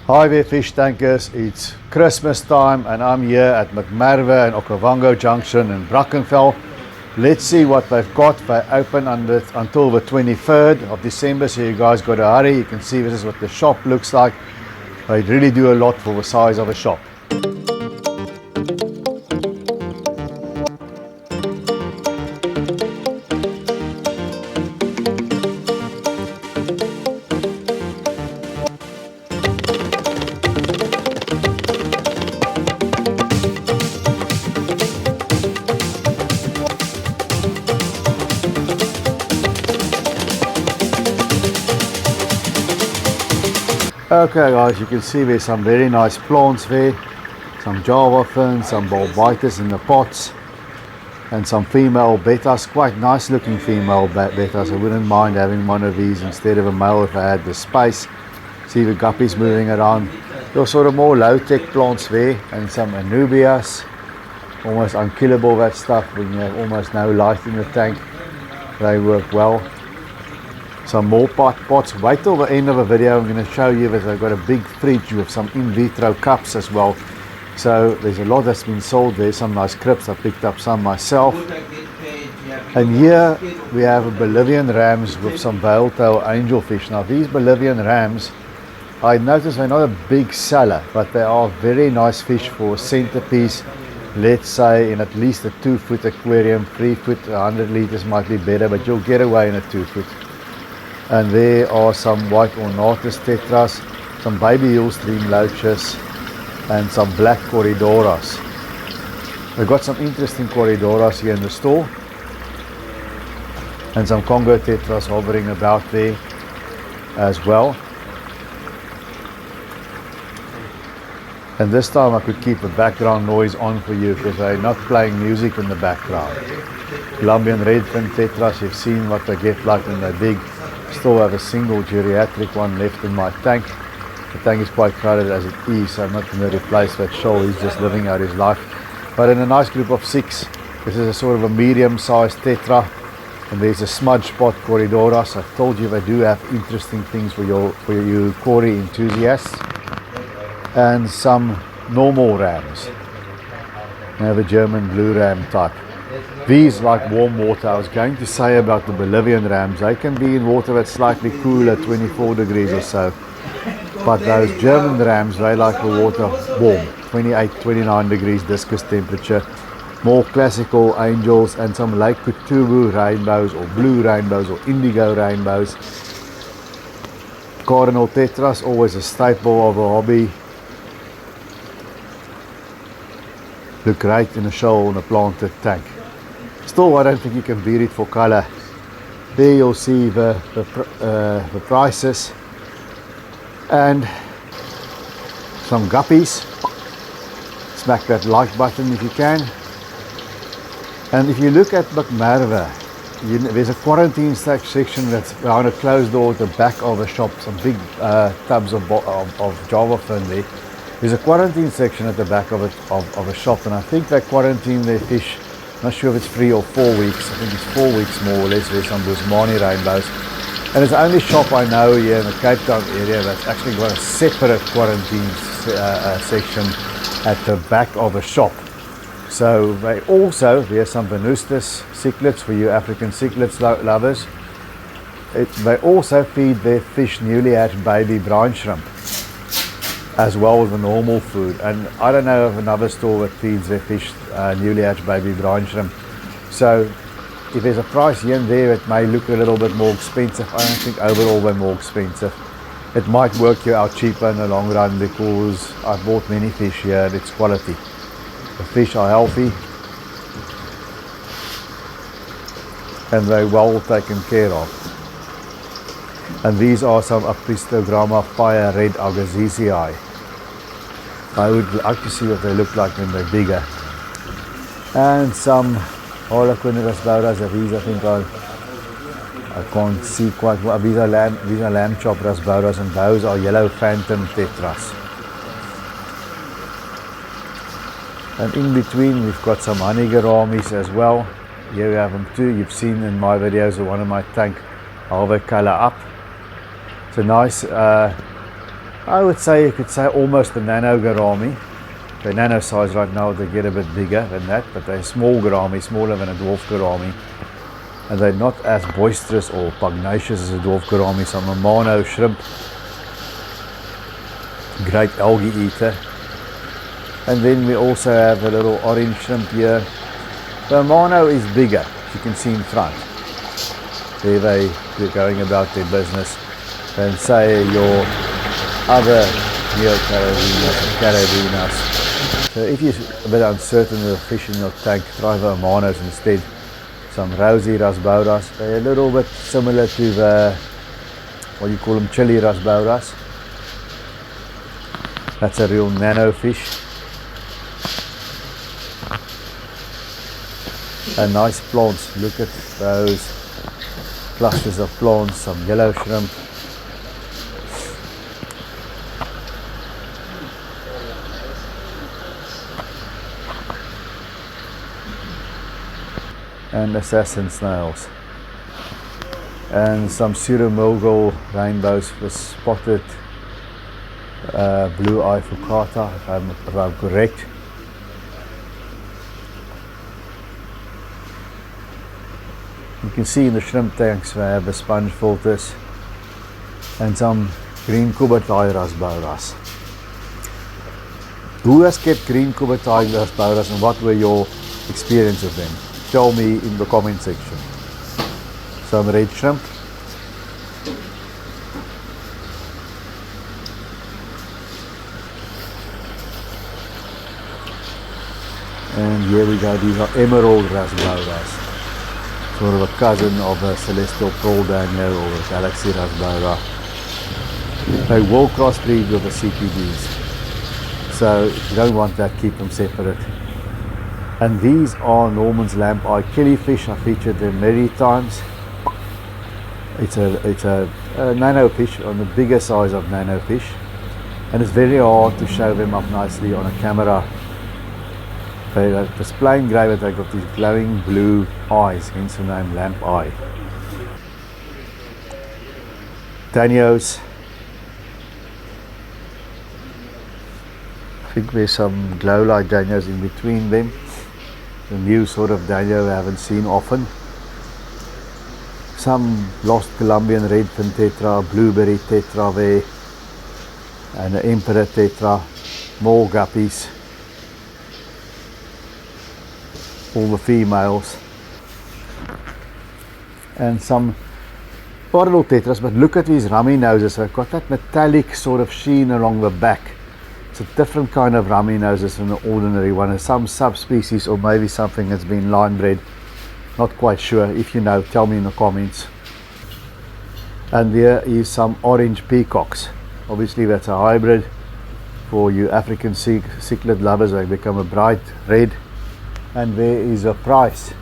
Hi there fish tankers, it's Christmas time and I'm here at McMerwe and Okavango Junction in Brackenfell. Let's see what they've got. They open until the 23rd of December, so you guys got to hurry. You can see this is what the shop looks like. They really do a lot for the size of a shop. Okay guys, you can see there's some very nice plants there, some Java fins, some bulbitis in the pots, and some female bettas, quite nice looking female bettas. I wouldn't mind having one of these instead of a male if I had the space. See the guppies moving around. Those sort of more low-tech plants there, and some anubias, almost unkillable that stuff when you have almost no light in the tank. They work well. Some more pots. Wait till the end of the video, I'm going to show you that I've got a big fridge with some in vitro cups as well. So there's a lot that's been sold there, some nice crypts. I picked up some myself. And here we have Bolivian rams with some veil-tail angelfish. Now these Bolivian rams, I noticed they're not a big seller, but they are very nice fish for a centerpiece. Let's say in at least a 2-foot aquarium. 3-foot, 100 liters might be better, but you'll get away in a 2-foot. And there are some white ornatus tetras, some baby hillstream loaches, and some black corridoras. We've got some interesting corridoras here in the store, and some Congo tetras hovering about there as well. And this time I could keep the background noise on for you because they're not playing music in the background. Colombian redfin tetras, you've seen what they get like when they're big. Still have a single geriatric one left in my tank. The tank is quite crowded as it is, so I'm not going to replace that shoal. He's just living out his life. But in a nice group of 6, this is a sort of a medium-sized tetra, and there's a smudge spot corridoras. I've told you they do have interesting things for you quarry enthusiasts, and some normal rams. You have a German blue ram type. These like warm water. I was going to say about the Bolivian rams, they can be in water that's slightly cooler, 24 degrees or so. But those German rams, they like the water warm, 28, 29 degrees discus temperature. More classical angels and some Lake Kutubu rainbows or blue rainbows or indigo rainbows. Cardinal tetras, always a staple of a hobby. Look great in a shoal in a planted tank. Still, I don't think you can beat it for color. There you'll see the prices and some guppies. Smack that like button if you can. And if you look at McMerwe, there's a quarantine section that's behind a closed door at the back of the shop. Some big tubs of Java fin there. There's a quarantine section at the back of a shop, and I think they quarantine their fish. Not sure if it's 3 or 4 weeks. I think it's 4 weeks more or less. There's some Busmani rainbows. And it's the only shop I know here in the Cape Town area that's actually got a separate quarantine section at the back of a shop. So there's some Venustus cichlids for you African cichlids lovers. They also feed their fish newly hatched baby brine shrimp, as well as the normal food. And I don't know of another store that feeds their fish newly hatched baby brine shrimp. So if there's a price here and there, it may look a little bit more expensive. I don't think overall they're more expensive. It might work you out cheaper in the long run because I've bought many fish here and it's quality. The fish are healthy and they're well taken care of. And these are some Apistogramma fire red agassizii. I would like to see what they look like when they're bigger. And some Harlequin rasbouras. These I think I can't see quite well. These are lamb chop rasbouras, and those are yellow phantom tetras. And in between we've got some honey gouramis as well. Here we have them too. You've seen in my videos of one of my tank how they color up. It's a nice I would say, you could say almost a nano gourami. The nano size right now, they get a bit bigger than that, but they're small gourami, smaller than a dwarf gourami. And they're not as boisterous or pugnacious as a dwarf gourami. Some Amano shrimp, great algae eater. And then we also have a little orange shrimp here. The Amano is bigger, as you can see in front. There they're going about their business than say your other Neocarabinus or Carabinas. So if you're a bit uncertain of the fish in your tank, try the Amanos instead. Some rosy rasbouras. They're a little bit similar to the, what you call them, chili rasbouras. That's a real nano fish. And nice plants. Look at those clusters of plants. Some yellow shrimp. And assassin snails, and some pseudomilgal rainbows with spotted blue eye focata, if I'm correct. You can see in the shrimp tanks we have the sponge filters and some green kubatai rasbouras. Who has kept green kubatai rasbouras and what were your experience of them? Tell me in the comment section. Some red shrimp. And here we go, these are emerald rasbouras. Sort of a cousin of a celestial pearl danio or a galaxy rasboura. They will crossbreed with the CPDs. So if you don't want that, keep them separate. And these are Norman's lamp eye killifish. I featured them many times. It's a nano fish on the bigger size of nano fish, and it's very hard to show them up nicely on a camera. They're displaying grey, but they've got these glowing blue eyes, hence the name lamp eye. Danios. I think there's some glow light danios in between them. The new sort of danio I haven't seen often. Some lost Colombian redfin tetra, blueberry tetra there, and the emperor tetra, more guppies, all the females, and some parallel tetras. But look at these rummy noses, they've got that metallic sort of sheen along the back. It's a different kind of rummy noses than the ordinary one, and some subspecies or maybe something that's been line bred. Not quite sure. If you know, tell me in the comments. And there is some orange peacocks. Obviously that's a hybrid. For you African cichlid lovers, they become a bright red. And there is a price.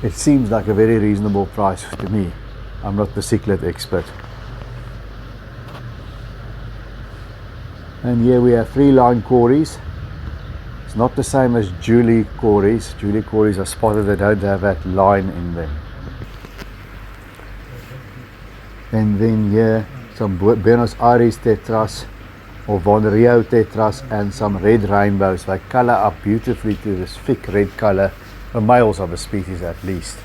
It seems like a very reasonable price to me. I'm not the cichlid expert. And here we have 3-line cories. It's not the same as Julie cories. Julie cories are spotted, they don't have that line in them. And then here some Buenos Aires tetras or Von Rio tetras and some red rainbows. They colour up beautifully to this thick red colour, the males of the species at least.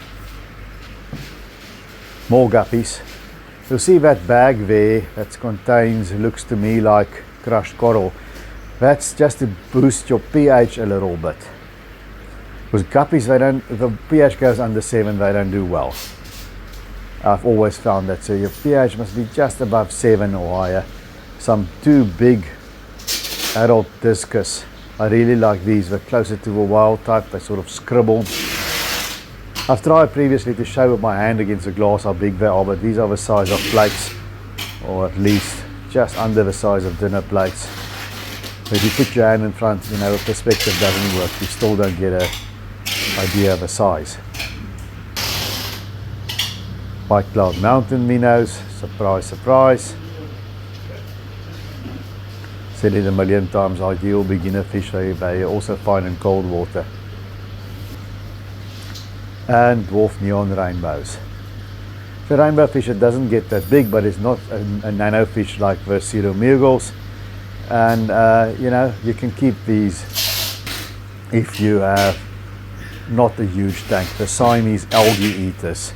More guppies. You'll see that bag there that contains, looks to me like crushed coral. That's just to boost your pH a little bit. Because guppies, if the pH goes under 7, they don't do well. I've always found that. So your pH must be just above 7 or higher. Some 2 big adult discus. I really like these. They're closer to the wild type. They sort of scribbled. I've tried previously to show with my hand against the glass how big they are, but these are the size of plates, or at least just under the size of dinner plates. But if you put your hand in front, you know, the perspective doesn't work. You still don't get an idea of the size. White Cloud Mountain minnows, surprise, surprise. Said it a million times, ideal beginner fish. They also find in cold water. And dwarf neon rainbows. The rainbow fish, it doesn't get that big, but it's not a nano fish like the Murgels. And you know, you can keep these if you have not a huge tank. The Siamese algae eaters,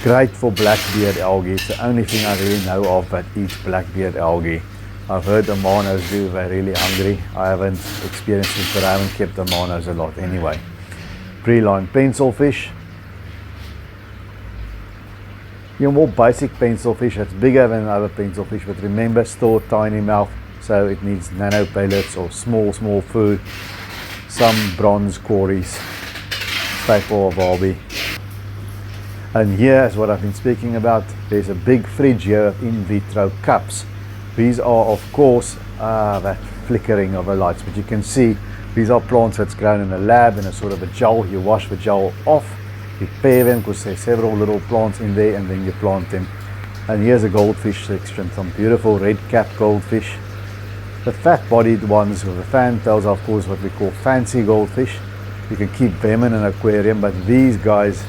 great for blackbeard algae. It's the only thing I really know of that eats blackbeard algae. I've heard the manos do, they're really hungry. I haven't experienced it, but I haven't kept the manos a lot anyway. Pre-line pencil fish. Your more basic pencil fish, that's bigger than other pencil fish, but remember, still tiny mouth, so it needs nano pellets or small food. Some bronze quarries, staple of Barbie. And here is what I've been speaking about. There's a big fridge here of in vitro cups. These are, of course, that flickering of the lights, but you can see these are plants that's grown in a lab in a sort of a gel. You wash the gel off, prepare them because there's several little plants in there, and then you plant them. And here's a goldfish section, some beautiful red cap goldfish. The fat bodied ones with the fantails are, of course, what we call fancy goldfish. You can keep them in an aquarium, but these guys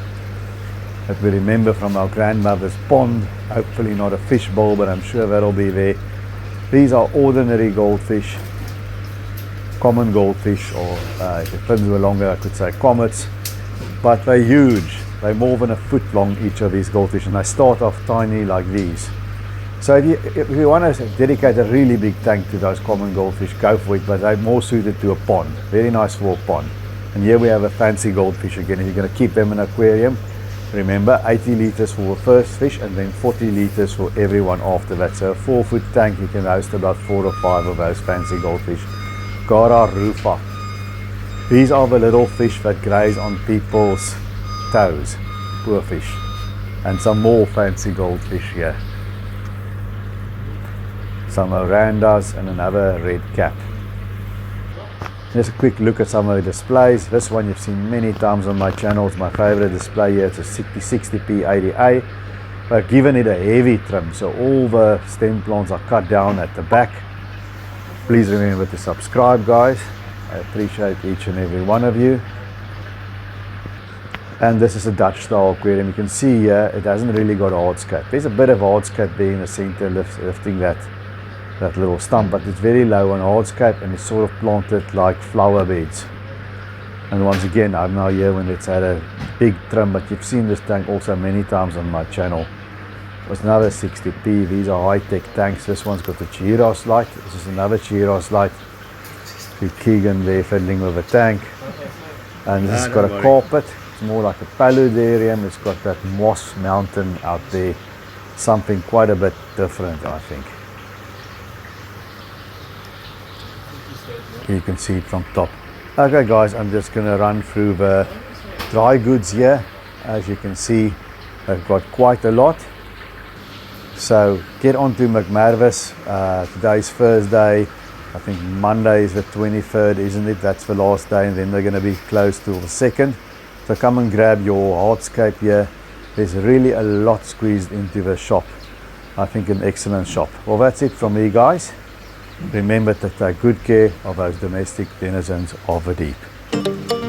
that we remember from our grandmother's pond, hopefully not a fish bowl, but I'm sure that'll be there. These are ordinary goldfish, common goldfish, or if the fins were longer I could say comets, but they're huge. They're more than a foot long, each of these goldfish, and they start off tiny like these. So if you want to dedicate a really big tank to those common goldfish, go for it, but they're more suited to a pond. Very nice for a pond. And here we have a fancy goldfish again. If you're going to keep them in an aquarium, remember 80 liters for the first fish and then 40 liters for everyone after that. So a 4-foot tank, you can host about 4 or 5 of those fancy goldfish. Gara rufa. These are the little fish that graze on people's toes. Poor fish. And some more fancy goldfish here. Some orandas and another red cap. Just a quick look at some of the displays. This one you've seen many times on my channel. It's my favorite display here. It's a 60p 80A. I've given it a heavy trim, so all the stem plants are cut down at the back. Please remember to subscribe, guys. I appreciate each and every one of you. And this is a Dutch style aquarium. You can see here it hasn't really got a hardscape. There's a bit of hardscape there in the center lifting that little stump, but it's very low on hardscape and it's sort of planted like flower beds. And once again, I'm now here when it's had a big trim, but you've seen this tank also many times on my channel. It's another 60p. These are high-tech tanks. This one's got the Chiros light. This is another Chiros light. Keegan there fiddling with a tank. And this has got a carpet. It's more like a paludarium. It's got that moss mountain out there. Something quite a bit different, I think. You can see it from top. Okay guys, I'm just going to run through the dry goods here. As you can see, I've got quite a lot. So get onto McMerwe's. Today's Thursday. I think Monday is the 23rd, isn't it? That's the last day, and then they're going to be closed till the 2nd. So come and grab your hardscape here. There's really a lot squeezed into the shop. I think an excellent shop. Well, that's it from me, guys. Remember to take good care of those domestic denizens of the deep.